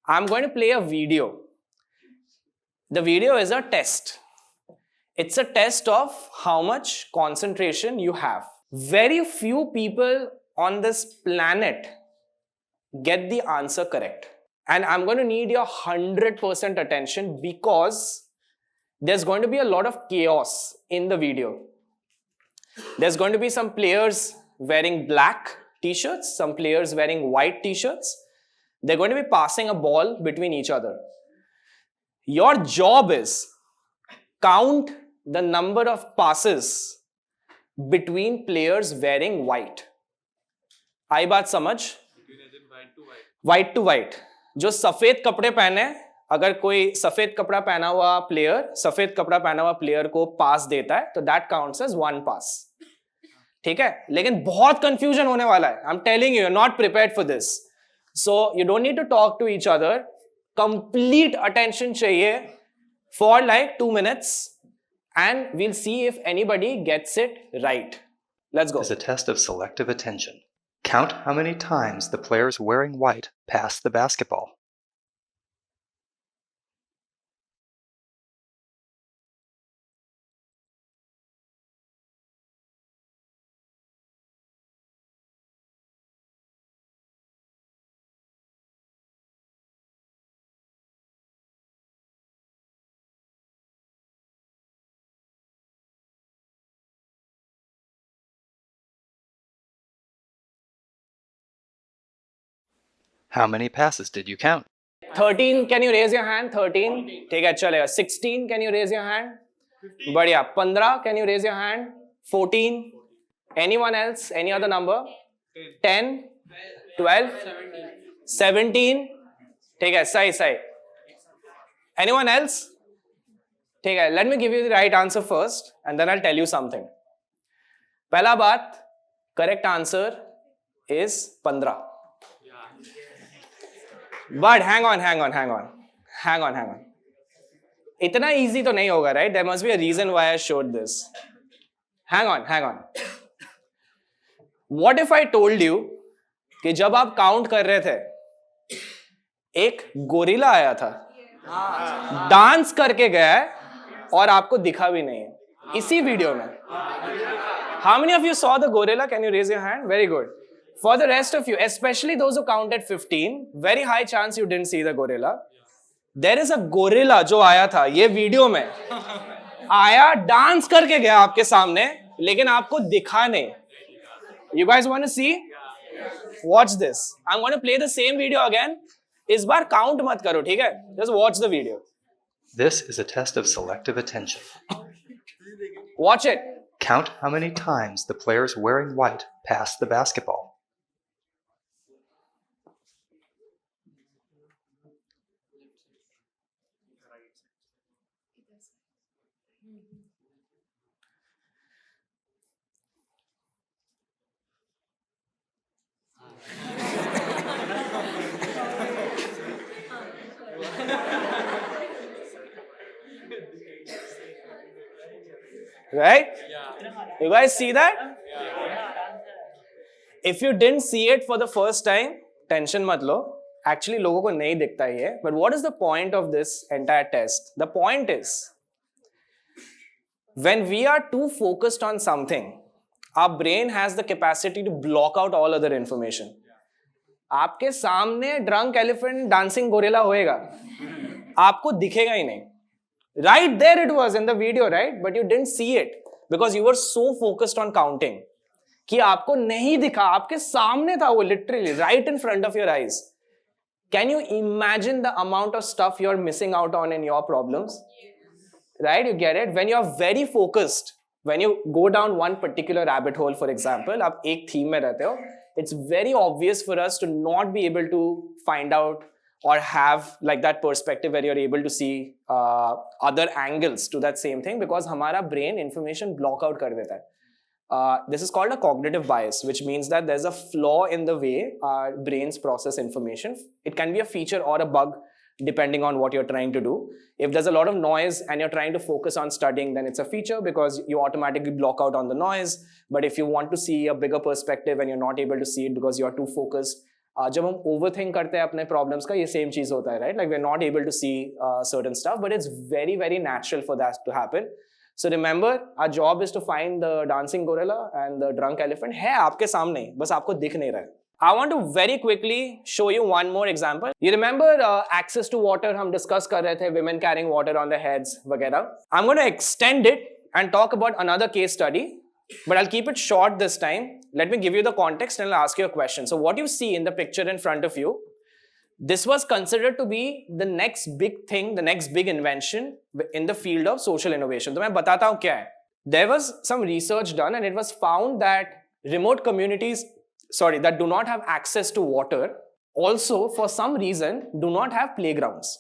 I'm going to play a video. The video is a test. It's a test of how much concentration you have. Very few people on this planet get the answer correct. And I'm going to need your 100% attention because there's going to be a lot of chaos in the video. There's going to be some players wearing black t-shirts, some players wearing white t-shirts. They're going to be passing a ball between each other. Your job is count the number of passes between players wearing white. आई बात समझ? White to white. जो सफेद कपड़े पहने, अगर कोई सफेद कपड़ा पहना हुआ प्लेयर को पास देता है तो that counts as one pass. ठीक है, लेकिन बहुत कंफ्यूजन होने वाला है. I am telling you, not prepared for this. So you don't need to talk to each other. Complete attention चाहिए for like 2 minutes and we'll see if anybody gets it right. Let's go. Is a test of selective attention. Count how many times the players wearing white pass the basketball. How many passes did you count? 13, can you raise your hand? 13. ठीक है, चलेगा. 16, can you raise your hand? बढ़िया. 15, can you raise your hand? 14. Anyone else? Any other number? 10, 12, 17. ठीक है, सही. Anyone else? ठीक है, let me give you the right answer first and then I'll tell you something. पहला बात, correct answer is 15. But hang on. इतना easy तो नहीं होगा, right? There must be a reason why I showed this. Hang on. What if I told you कि जब आप count कर रहे थे, एक गोरिल्ला आया था, डांस करके गया है और आपको दिखा भी नहीं है इसी वीडियो में. How many of you saw the gorilla? Can you raise your hand? Very good. For the rest of you, especially those who counted 15, very high chance you didn't see the gorilla. There is a gorilla जो आया था ये video में, आया dance करके गया आपके सामने, लेकिन आपको दिखा नहीं. You guys want to see? Watch this. I'm going to play the same video again. इस बार काउंट मत करो, ठीक है? Just watch the video. This is a test of selective attention. Watch it. Count how many times the players wearing white pass the basketball. Right? You guys see that? If you didn't see it for the first time, tension मत लो. Actually लोगों को नहीं दिखता ये. But what is the point of this entire test? The point is, when we are too focused on something, our brain has the capacity to block out all other information. आपके सामने drunk elephant dancing gorilla होएगा, आपको दिखेगा ही नहीं. Right there it was in the video, right? But you didn't see it because you were so focused on counting कि आपको नहीं दिखा. आपके सामने था वो, literally right in front of your eyes. Can you imagine the amount of stuff you're missing out on in your problems? Right? You get it? When you're very focused, when you go down one particular rabbit hole, for example, आप एक theme में रहते हो, it's very obvious for us to not be able to find out or have like that perspective where you're able to see other angles to that same thing because हमारा brain information block out कर देता है. This is called a cognitive bias, which means that there's a flaw in the way our brains process information. It can be a feature or a bug depending on what you're trying to do. If there's a lot of noise and you're trying to focus on studying, then it's a feature because you automatically block out on the noise. But if you want to see a bigger perspective and you're not able to see it because you're too focused, जब हम overthink करते हैं अपने problems का, ये same चीज होता है, right? Like we are not able to see certain stuff, but it's very very natural for that to happen. So remember, our job is to find the dancing gorilla and the drunk elephant. है आपके सामने, बस आपको दिख नहीं रहा है. I want to very quickly show you one more example. You remember access to water? हम discuss कर रहे थे, women carrying water on their heads वगैरह. I'm going to extend it and talk about another case study, but I'll keep it short this time. Let me give you the context and I'll ask you a question. So what you see in the picture in front of you, this was considered to be the next big thing, the next big invention in the field of social innovation. तो मैं बताता हूँ क्या है. There was some research done and it was found that remote communities, that do not have access to water, also for some reason do not have playgrounds.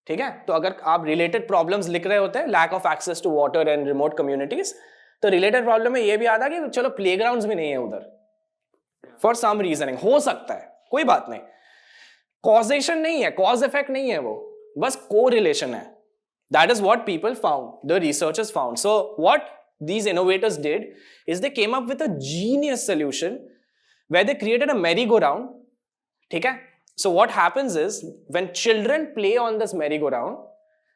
ठीक है? तो अगर आप related problems लिख रहे होते हैं, lack of access to water and remote communities, तो related problem में ये भी आता कि चलो playgrounds भी नहीं है उधर. For some reasoning, हो सकता है, कोई बात नहीं. Causation नहीं है, cause effect नहीं है वो, बस correlation है. That is what people found, the researchers found. So what these innovators did is they came up with a genius solution where they created a merry-go-round. ठीक है? So what happens is when children play on this merry-go-round,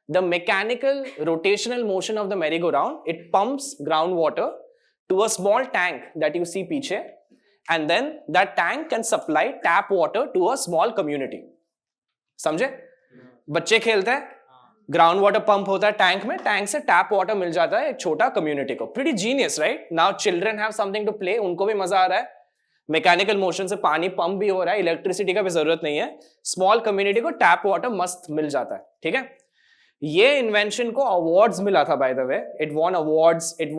the mechanical rotational motion of the merry-go-round, it pumps groundwater to a small tank that you see पीछे. And then that tank can supply tap water to a small community. समझे? बच्चे खेलते हैं, ground water pump होता है tank में, tank से tap water मिल जाता है एक छोटा कम्युनिटी को. Pretty genius, right? Now children have something to play, उनको भी मजा आ रहा है, मैकेनिकल मोशन से पानी पंप भी हो रहा है, इलेक्ट्रिसिटी का भी जरूरत नहीं है, स्मॉल कम्युनिटी को टैप वाटर मस्त मिल जाता है. ठीक है? ये इन्वेंशन को अवार्ड्स मिला था, by the way. It won awards, it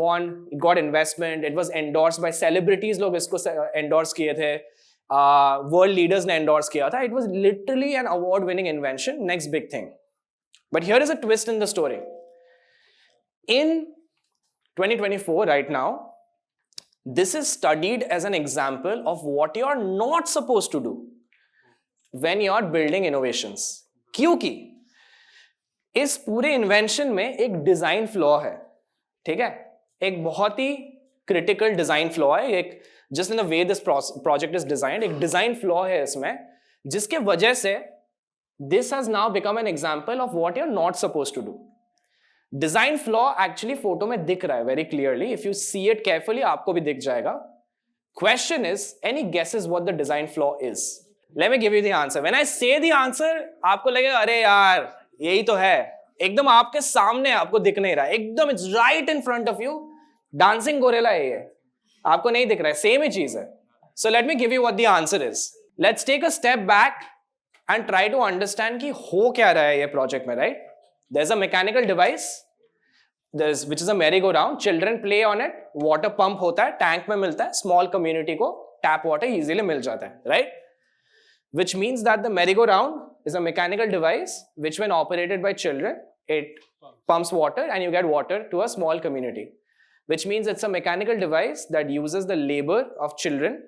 got investment, it was endorsed by celebrities. लोग इसको एंडोर्स किए थे, वर्ल्ड लीडर्स ने एंडोर्स किया था. It was literally an award winning invention, next big thing. But here is a twist in the story. In 2024 right now, this is studied as an example of what you are not supposed to do when you are building innovations. क्योंकि इस पूरे invention में एक design flaw है. ठीक है? एक बहुत ही क्रिटिकल डिजाइन फ्लॉ है. एक just in the way this project is designed, एक डिजाइन फ्लॉ है इसमें, जिसके वजह से this has now become an example of what you are not supposed to do. Design flaw actually photo में दिख रहा है very clearly. If you see it carefully आपको भी दिख जाएगा. Question is, any guesses what the design flaw is? Let me give you the answer. When आई से the answer आपको लगेगा अरे यार यही तो है, एकदम आपके सामने, आपको दिख नहीं रहा, एकदम it's right in front of you. Dancing gorilla है ये, आपको नहीं दिख रहा है, सेम ही चीज है. So let me give you what the answer is. Let's take a step back and try to understand कि हो क्या रहा है ये प्रोजेक्ट में, right? There is a mechanical device which is a merry-go-round. Children play on it, water pump होता है, tank में मिलता है, small community को tap water easily मिल जाता है, right? Which means that the merry-go-round is a mechanical device which, when operated by children, it pumps water and you get water to a small community. Which means it's a mechanical device that uses the labor of children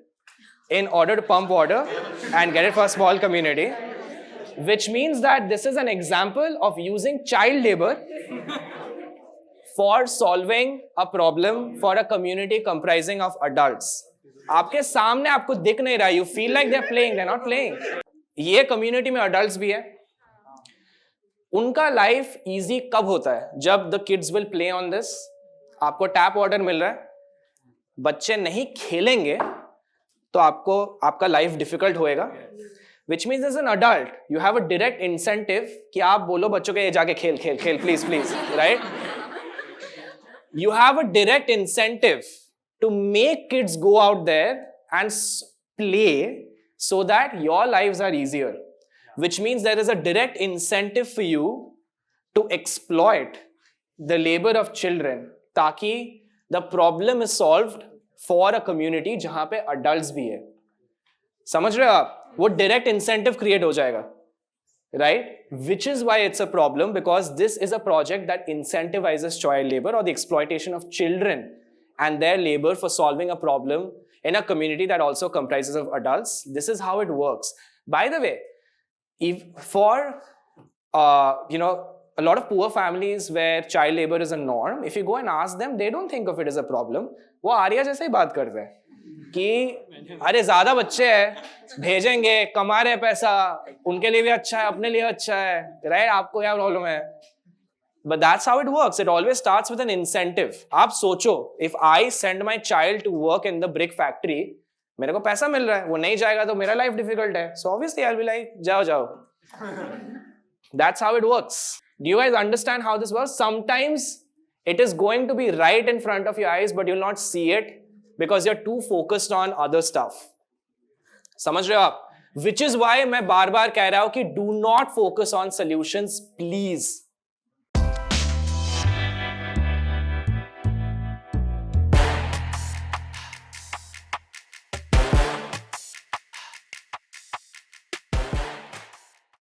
in order to pump water and get it for a small community. Which means that this is an example of using child labor for solving a problem for a community comprising of adults. आपके सामने आपको दिख नहीं रहा, you feel like they're playing, they're not playing. ये community में adults भी है. उनका life easy कब होता है? जब the kids will play on this. आपको tap water मिल रहा है, बच्चे नहीं खेलेंगे तो आपको आपका life difficult होएगा. Which means as an adult, you have a direct incentive कि आप बोलो बच्चों के ये जाके खेल खेल खेल please please, right? You have a direct incentive to make kids go out there and play so that your lives are easier. Which means there is a direct incentive for you to exploit the labor of children ताकि the problem is solved for a community जहाँ पे adults भी है. समझ रहे हो आप? वो direct incentive create हो जाएगा, right? Which is why it's a problem, because this is a project that incentivizes child labor or the exploitation of children and their labor for solving a problem in a community that also comprises of adults. This is how it works. By the way, if for a lot of poor families where child labor is a norm, if you go and ask them, they don't think of it as a problem. वो आर्या जैसे ही बात करते हैं. कि अरे ज्यादा बच्चे हैं, भेजेंगे, कमा रहे पैसा, उनके लिए भी अच्छा है, अपने लिए अच्छा है, राइट? आपको क्या प्रॉब्लम है? But that's how it works. It always starts with an incentive. आप सोचो, if I send my child to work in the brick factory, मेरे को पैसा मिल रहा है, वो नहीं जाएगा तो मेरा लाइफ डिफिकल्ट है. So obviously I'll be like, जाओ जाओ. That's how it works. Do you guys understand how this works? Sometimes it is going to be right in front of your eyes, but you'll not see it because you're too focused on other stuff. समझ रहे हो आप? Which is why मैं बार बार कह रहा हूं कि do not focus on solutions, please.